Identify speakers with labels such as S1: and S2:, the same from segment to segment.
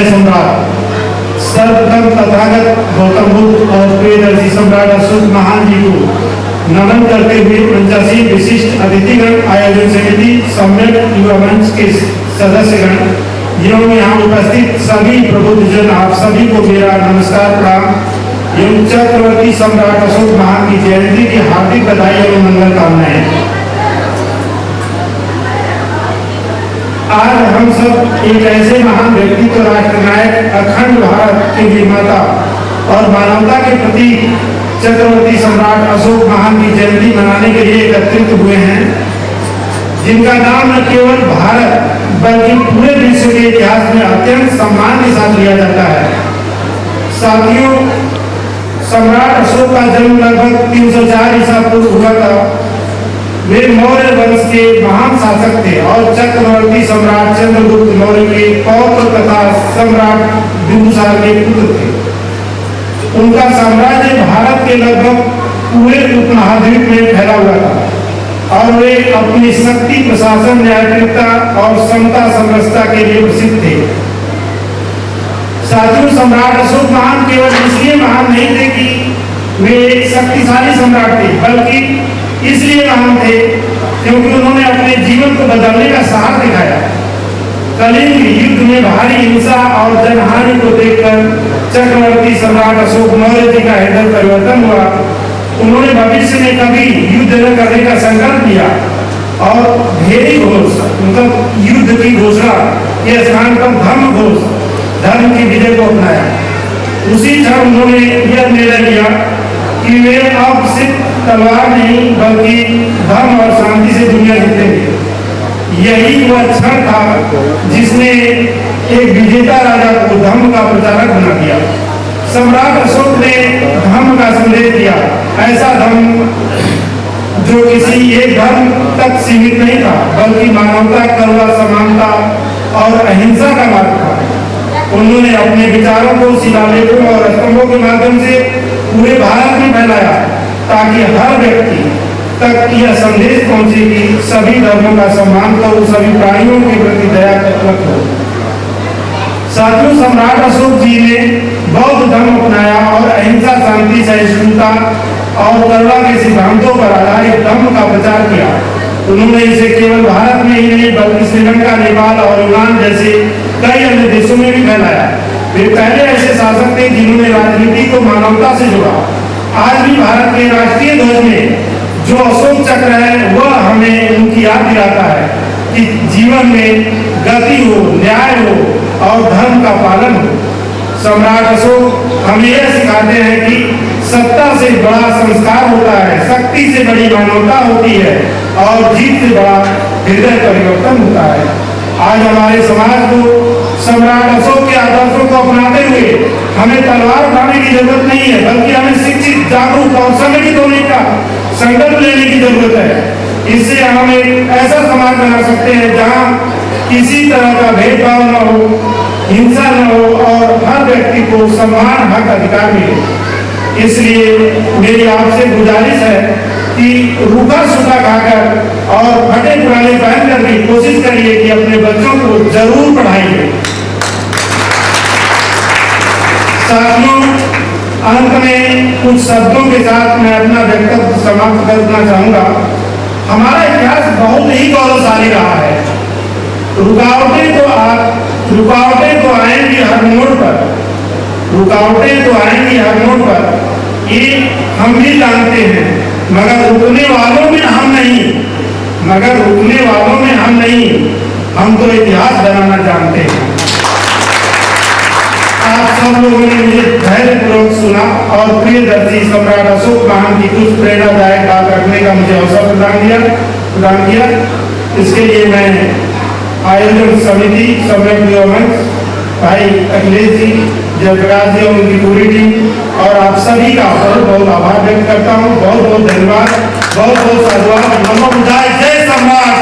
S1: सम्राट सर्वप्रथम तथागत गौतम बुद्ध और प्रियदर्शी सम्राट अशोक महान जी को नमन करते हुए 85 विशिष्ट अतिथिगण, आयोजन समिति, सम्मेलन, युवा मंच के सदस्यगण एवं यहाँ उपस्थित सभी प्रबुद्धजन, आप सभी को मेरा नमस्कार, प्रणाम एवं चक्रवर्ती सम्राट अशोक महान की जयंती की हार्दिक बधाई एवं मंगल कामनाएं। आज हम सब एक ऐसे महान व्यक्तित्व, राष्ट्रनायक, अखंड भारत के निर्माता और मानवता के प्रति चक्रवर्ती सम्राट अशोक महान की जयंती मनाने के लिए एकत्रित हुए हैं, जिनका नाम न केवल भारत बल्कि पूरे विश्व के इतिहास में अत्यंत सम्मान के साथ लिया जाता है। साथियों, सम्राट अशोक का जन्म लगभग 304 ईसा पूर्व हुआ था। वे मौर्य वंश के महान शासक थे और चक्रवर्ती सम्राट चंद्रगुप्त मौर्य के पौत्र तथा सम्राट बिंदुसार के पुत्र थे। उनका साम्राज्य भारत के लगभग पूरे उपमहाद्वीप में फैला हुआ था और वे अपनी शक्ति, प्रशासन, न्यायप्रियता और समता समरसता के लिए प्रसिद्ध थे। साथियों, सम्राट अशोक महान केवल इसलिए महान नहीं थे कि वे एक शक्तिशाली सम्राट थे, बल्कि इसलिए महान थे क्योंकि उन्होंने अपने जीवन को बदलने का साहस दिखाया। कलिंग युद्ध में भारी हिंसा और जनहानि को देखकर चक्रवर्ती सम्राट अशोक मौर्य जी का हृदय परिवर्तन हुआ। उन्होंने भविष्य में कभी युद्ध न करने का संकल्प लिया और भेरी घोष, मतलब युद्ध की घोषणा के स्थान पर धर्म घोष, धर्म की विजय को अपनाया। उसी क्षण उन्होंने यह निर्णय लिया कि वे अब सिर्फ तलवार नहीं बल्कि धर्म और शांति से दुनिया जीतेंगे। यही वह क्षण था जिसने एक विजेता राजा को धर्म का प्रचारक बना दिया। सम्राट अशोक ने धर्म का संदेश दिया, ऐसा धर्म जो किसी एक धर्म तक सीमित नहीं था बल्कि मानवता, करुणा, समानता और अहिंसा का मार्ग था। उन्होंने अपने विचारों को शिलालेखों और स्तंभों के माध्यम से पूरे भारत में फैलाया ताकि हर व्यक्ति तक यह संदेश पहुंचे कि सभी धर्मों का सम्मान करो, सभी प्राणियों के प्रति दया रखो। साथियों, सम्राट अशोक जी ने बौद्ध धर्म अपनाया और अहिंसा, शांति, सहिष्णुता और करुणा के सिद्धांतों पर आधारित धर्म का प्रचार किया। उन्होंने इसे केवल भारत में ही नहीं बल्कि श्रीलंका, नेपाल और यूनान जैसे कई अन्य देशों में भी फैलाया। वे पहले ऐसे शासक थे जिन्होंने राजनीति को मानवता से जोड़ा। आज भी भारत के राष्ट्रीय ध्वज में जो अशोक चक्र है वह हमें उनकी याद दिलाता है कि जीवन में गति हो, न्याय हो और धर्म का पालन हो। सम्राट अशोक हमें यह सिखाते हैं कि सत्ता से बड़ा संस्कार होता है, शक्ति से बड़ी मानवता होती है और जीत से बड़ा हृदय परिवर्तन होता है। आज हमारे समाज को सम्राट अशोक के आदर्शों को अपनाते हुए हमें तलवार उठाने की जरूरत नहीं है बल्कि हमें शिक्षित, जागरूक और संगठित होने का संकल्प लेने की जरूरत है। इससे हम एक ऐसा समाज बना सकते हैं जहां किसी तरह का भेदभाव न हो, हिंसा न हो और हर व्यक्ति को समान हक अधिकार मिले। इसलिए मेरी आपसे गुजारिश है कि रूखा सूखा खाकर और फटे पुराने पहनकर भी कोशिश करिए कि अपने बच्चों को जरूर पढ़ाइए। साथियों, अंत में कुछ शब्दों के साथ मैं अपना वक्तव्य समाप्त करना चाहूंगा। हमारा इतिहास बहुत ही गौरवशाली रहा है। रुकावटें तो आएंगी हर मोड़ पर, रुकावटें तो आएंगी हर मोड़ पर, ये हम भी जानते हैं, मगर रुकने वालों में हम नहीं, हम तो इतिहास बनाना जानते हैं। आप सब लोगों ने मुझे धैर्यपूर्वक सुना और प्रियदर्शी सम्राट अशोक महान की कुछ प्रेरणादायक बात रखने का मुझे अवसर प्रदान किया। इसके लिए मैं आयोजन समिति, सम्मेलन युवा मंच, भाई अखिलेश जी, जयप्रकाश जी और उनकी पूरी टीम और आप सभी का बहुत बहुत आभार व्यक्त करता हूँ। बहुत बहुत धन्यवाद, बहुत बहुत साधुवाद। नमो बुद्धाय, जय सम्राट।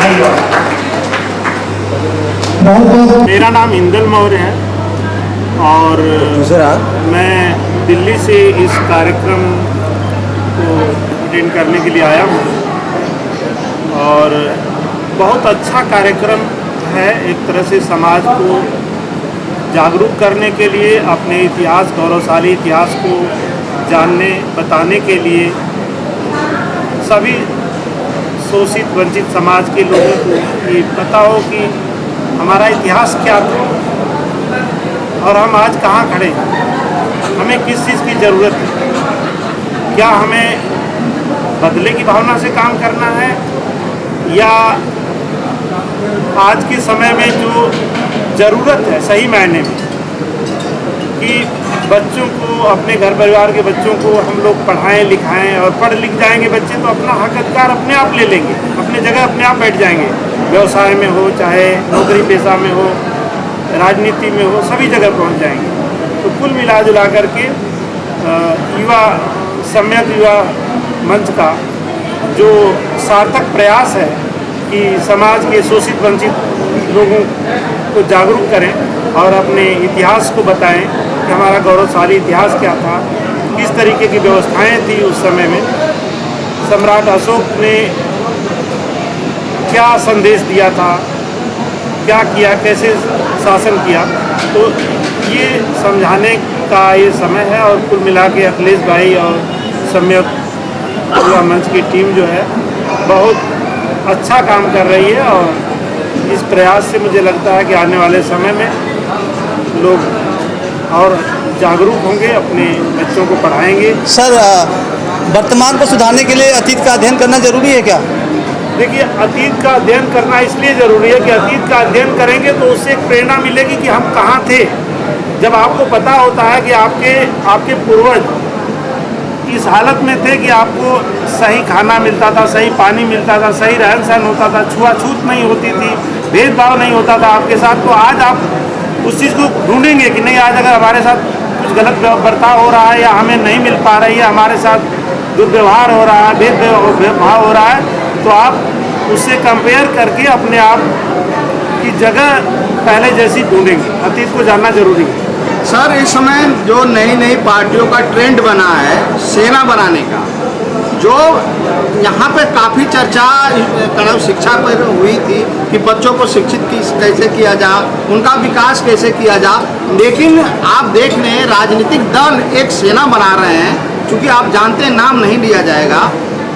S1: धन्यवाद।
S2: मेरा नाम इंदल मौर्य है और मैं दिल्ली से इस कार्यक्रम को अटेंड करने के लिए आया हूँ और बहुत अच्छा कार्यक्रम है एक तरह से समाज को जागरूक करने के लिए, अपने इतिहास, गौरवशाली इतिहास को जानने बताने के लिए सभी शोषित वंचित समाज के लोगों को ये पता हो कि हमारा इतिहास क्या था और हम आज कहाँ खड़े हैं, हमें किस चीज़ की ज़रूरत है, क्या हमें बदले की भावना से काम करना है या आज के समय में जो ज़रूरत है सही मायने में कि बच्चों को, अपने घर परिवार के बच्चों को हम लोग पढ़ाएं लिखाएं और पढ़ लिख जाएंगे बच्चे तो अपना हक अधिकार अपने आप ले लेंगे, अपनी जगह अपने आप बैठ जाएंगे, व्यवसाय में हो चाहे नौकरी पेशा में हो, राजनीति में हो, सभी जगह पहुंच जाएंगे। तो कुल मिला जुला करके युवा सम्यक युवा मंच का जो सार्थक प्रयास है कि समाज के शोषित वंचित लोगों को जागरूक करें और अपने इतिहास को बताएं कि हमारा गौरवशाली इतिहास क्या था, किस तरीके की व्यवस्थाएं थी उस समय में, सम्राट अशोक ने क्या संदेश दिया था, क्या किया, कैसे शासन किया, तो ये समझाने का ये समय है। और कुल मिला के अखिलेश भाई और सम्यक युवा मंच की टीम जो है बहुत अच्छा काम कर रही है और इस प्रयास से मुझे लगता है कि आने वाले समय में लोग और जागरूक होंगे, अपने बच्चों को पढ़ाएंगे।
S3: सर, वर्तमान को सुधारने के लिए अतीत का अध्ययन करना जरूरी है क्या?
S2: देखिए, अतीत का अध्ययन करना इसलिए ज़रूरी है कि अतीत का अध्ययन करेंगे तो उससे एक प्रेरणा मिलेगी कि हम कहाँ थे। जब आपको पता होता है कि आपके पूर्वज इस हालत में थे कि आपको सही खाना मिलता था, सही पानी मिलता था, सही रहन सहन होता था, छुआछूत नहीं होती थी, भेदभाव नहीं होता था आपके साथ, तो आज आप उस चीज़ को ढूंढेंगे कि नहीं, आज अगर हमारे साथ कुछ गलत बर्ताव हो रहा है या हमें नहीं मिल पा रही है, हमारे साथ दुर्व्यवहार हो रहा है, भेदभाव हो रहा है, तो आप उससे कंपेयर करके अपने आप की जगह पहले जैसी ढूंढेंगे। अतीत को जानना जरूरी है।
S4: सर, इस समय जो नई नई पार्टियों का ट्रेंड बना है सेना बनाने का, जो यहाँ पे काफ़ी चर्चा कड़क शिक्षा पर हुई थी कि बच्चों को शिक्षित कैसे किया जाए, उनका विकास कैसे किया जाए, लेकिन आप देख लें राजनीतिक दल एक सेना बना रहे हैं, क्योंकि आप जानते हैं नाम नहीं लिया जाएगा,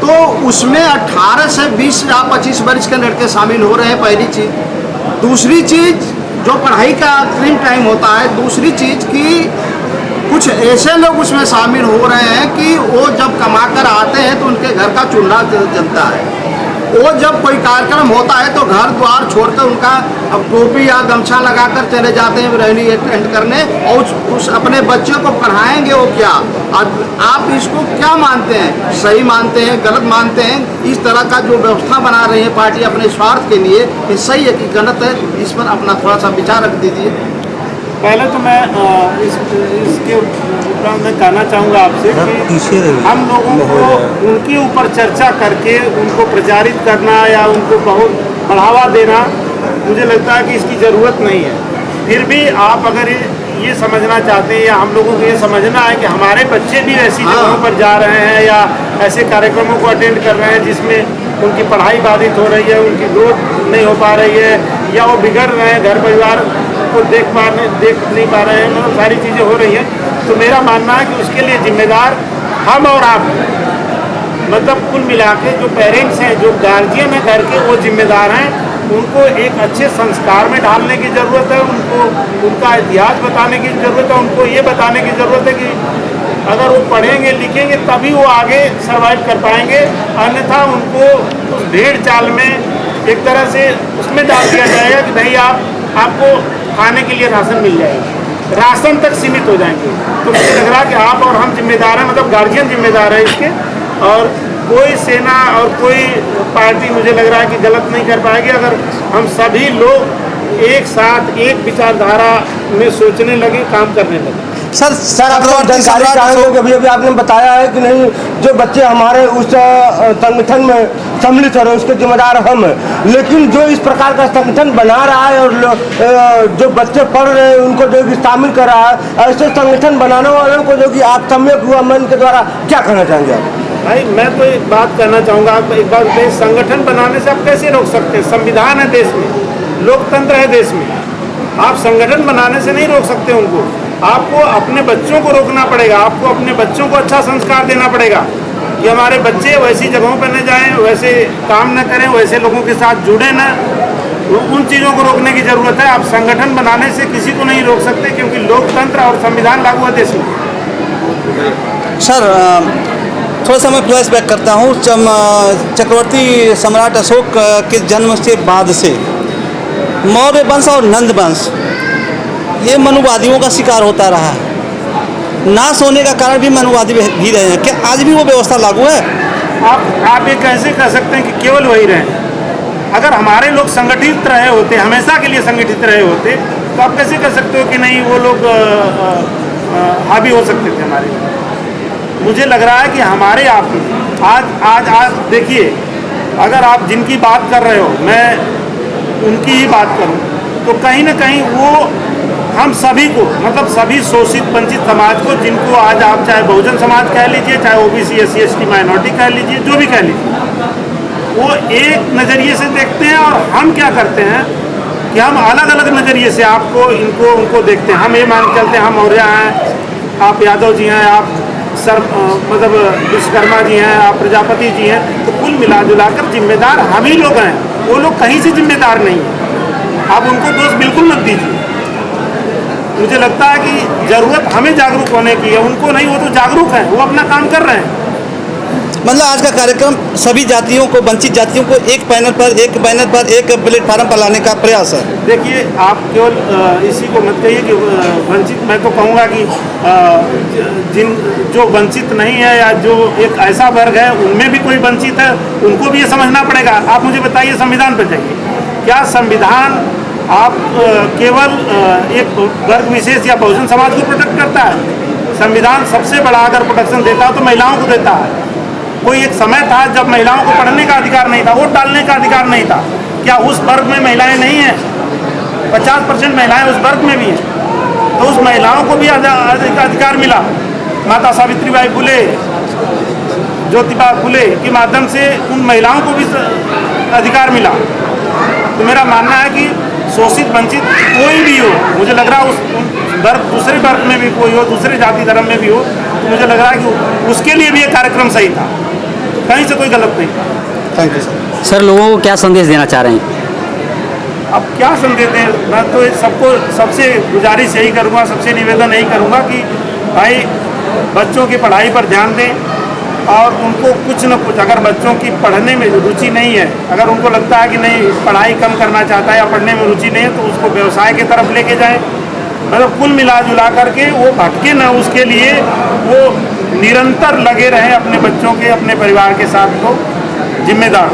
S4: तो उसमें 18 से 20 या 25 वर्ष के लड़के शामिल हो रहे हैं, पहली चीज़। दूसरी चीज़, जो पढ़ाई का स्क्रीन टाइम होता है, दूसरी चीज़ कि कुछ ऐसे लोग उसमें शामिल हो रहे हैं कि वो जब कमा कर आते हैं तो उनके घर का चूल्हा जलता है, वो जब कोई कार्यक्रम होता है तो घर द्वार छोड़कर उनका अब टोपी या गमछा लगाकर चले जाते हैं रैली अटेंड करने, और उस अपने बच्चों को पढ़ाएंगे वो क्या? आप इसको क्या मानते हैं, सही मानते हैं, गलत मानते हैं? इस तरह का जो व्यवस्था बना रही है पार्टी अपने स्वार्थ के लिए, ये सही है कि गलत है? इस पर अपना थोड़ा सा विचार रख दीजिए।
S2: पहले तो मैं इसके उपरांत मैं कहना चाहूँगा आपसे कि हम लोगों को उनके ऊपर चर्चा करके उनको प्रचारित करना या उनको बहुत बढ़ावा देना, मुझे लगता है कि इसकी ज़रूरत नहीं है। फिर भी आप अगर ये समझना चाहते हैं या हम लोगों को ये समझना है कि हमारे बच्चे भी ऐसी जगहों पर जा रहे हैं या ऐसे कार्यक्रमों को अटेंड कर रहे हैं जिसमें उनकी पढ़ाई बाधित हो रही है, उनकी ग्रोथ नहीं हो पा रही है, या वो बिगड़ रहे हैं, घर परिवार को देख नहीं पा रहे हैं, मतलब सारी चीज़ें हो रही हैं, तो मेरा मानना है कि उसके लिए जिम्मेदार हम और आप, मतलब कुल मिला के जो पेरेंट्स हैं, जो गार्जियन हैं घर के, वो जिम्मेदार हैं। उनको एक अच्छे संस्कार में डालने की ज़रूरत है, उनको उनका इतिहास बताने की ज़रूरत है, उनको ये बताने की ज़रूरत है कि अगर वो पढ़ेंगे लिखेंगे तभी वो आगे सर्वाइव कर पाएंगे, अन्यथा उनको उस भेड़ चाल में एक तरह से उसमें डाल दिया जाएगा कि भाई आपको खाने के लिए राशन मिल जाएगा, राशन तक सीमित हो जाएंगे। तो मुझे लग रहा है कि आप और हम जिम्मेदार हैं, मतलब गार्जियन जिम्मेदार है इसके, और कोई सेना और कोई पार्टी मुझे लग रहा है कि गलत नहीं कर पाएगी अगर हम सभी लोग एक साथ एक विचारधारा में सोचने लगे, काम करने लगे।
S3: सर आप जानकारी चाहेंगे कि अभी आपने बताया है कि नहीं, जो बच्चे हमारे उस संगठन में सम्मिलित हो रहे हैं उसके जिम्मेदार हम हैं, लेकिन जो इस प्रकार का संगठन बना रहा है और जो बच्चे पढ़ रहे हैं उनको जो कि शामिल कर रहा है, ऐसे संगठन बनाने वालों को जो कि आप सम्यक युवा मंच के द्वारा क्या कहना चाहेंगे आप?
S2: भाई मैं तो एक बात कहना चाहूँगा, आप एक बात बताइए, संगठन बनाने से आप कैसे रोक सकते हैं? संविधान है देश में, लोकतंत्र है देश में, आप संगठन बनाने से नहीं रोक सकते उनको। आपको अपने बच्चों को रोकना पड़ेगा, आपको अपने बच्चों को अच्छा संस्कार देना पड़ेगा कि हमारे बच्चे वैसी जगहों पर न जाएं, वैसे काम न करें, वैसे लोगों के साथ जुड़े न। उन चीज़ों को रोकने की ज़रूरत है। आप संगठन बनाने से किसी को नहीं रोक सकते, क्योंकि लोकतंत्र और संविधान लागू है देश में।
S5: सर थोड़ा सा मैं फ्लैशबैक करता हूँ। चक्रवर्ती सम्राट अशोक के जन्म के बाद से मौर्य वंश और नंद वंश ये मनुवादियों का शिकार होता रहा है। नाश होने का कारण भी मनुवादी भी रहे हैं। क्या आज भी वो व्यवस्था लागू है?
S2: आप ये कैसे कह सकते हैं कि केवल वही रहे? अगर हमारे लोग संगठित रहे होते, हमेशा के लिए संगठित रहे होते, तो आप कैसे कह सकते हो कि नहीं वो लोग हावी हो सकते थे हमारे? मुझे लग रहा है कि हमारे आप आज देखिए, अगर आप जिनकी बात कर रहे हो, मैं उनकी ही बात करूं, तो कहीं ना कहीं वो हम सभी को, मतलब सभी शोषित वंचित समाज को, जिनको आज आप चाहे बहुजन समाज कह लीजिए, चाहे ओबीसी SC ST माइनॉरिटी कह लीजिए, जो भी कह लीजिए, वो एक नज़रिए से देखते हैं। और हम क्या करते हैं कि हम अलग अलग नज़रिए से आपको इनको उनको देखते हैं। हम ये मान चलते हैं हम मौर्य हैं, आप यादव जी हैं, आप मतलब विश्वकर्मा जी हैं, आप प्रजापति जी हैं। तो कुल मिला जुलाकर जिम्मेदार हम ही लोग हैं, वो लोग कहीं से जिम्मेदार नहीं हैं। आप उनको दोष बिल्कुल मत दीजिए। मुझे लगता है कि ज़रूरत हमें जागरूक होने की है, उनको नहीं। वो तो जागरूक हैं, वो अपना काम कर रहे हैं।
S5: मतलब आज का कार्यक्रम सभी जातियों को, वंचित जातियों को एक बैनर पर एक प्लेटफार्म पर लाने का प्रयास है।
S2: देखिए, आप केवल इसी को मत कहिए कि वंचित। मैं तो कहूँगा कि जो वंचित नहीं है, या जो एक ऐसा वर्ग है उनमें भी कोई वंचित है, उनको भी ये समझना पड़ेगा। आप मुझे बताइए, संविधान पर जाइए, क्या संविधान आप केवल एक वर्ग विशेष या बहुजन समाज को प्रोटेक्ट करता है? संविधान सबसे बड़ा अगर प्रोटेक्शन देता है तो महिलाओं को देता है। कोई एक समय था जब महिलाओं को पढ़ने का अधिकार नहीं था, वोट डालने का अधिकार नहीं था। क्या उस वर्ग में महिलाएं नहीं हैं? 50% महिलाएं उस वर्ग में भी हैं। तो उस महिलाओं को भी अधिकार मिला। माता सावित्रीबाई फुले, ज्योतिबा फुले के माध्यम से उन महिलाओं को भी अधिकार मिला। तो मेरा मानना है कि शोषित वंचित कोई भी हो, मुझे लग रहा है उस वर्ग, दूसरे वर्ग में भी कोई हो, दूसरे जाति धर्म में भी हो, तो मुझे लग रहा है कि उसके लिए भी ये कार्यक्रम सही था, कहीं से कोई गलत नहीं।
S5: Thank you sir.
S6: सर, लोगों को क्या संदेश देना चाह रहे हैं?
S2: अब क्या संदेश दें? मैं तो सबको सबसे गुजारिश यही करूँगा, सबसे निवेदन यही करूँगा कि भाई बच्चों की पढ़ाई पर ध्यान दें, और उनको कुछ न कुछ, अगर बच्चों की पढ़ने में रुचि नहीं है, अगर उनको लगता है कि नहीं पढ़ाई कम करना चाहता है या पढ़ने में रुचि नहीं है, तो उसको व्यवसाय की तरफ लेके जाएं। मतलब कुल मिला जुला करके वो भटके ना, उसके लिए वो निरंतर लगे रहें अपने बच्चों के, अपने परिवार के साथ, को जिम्मेदार।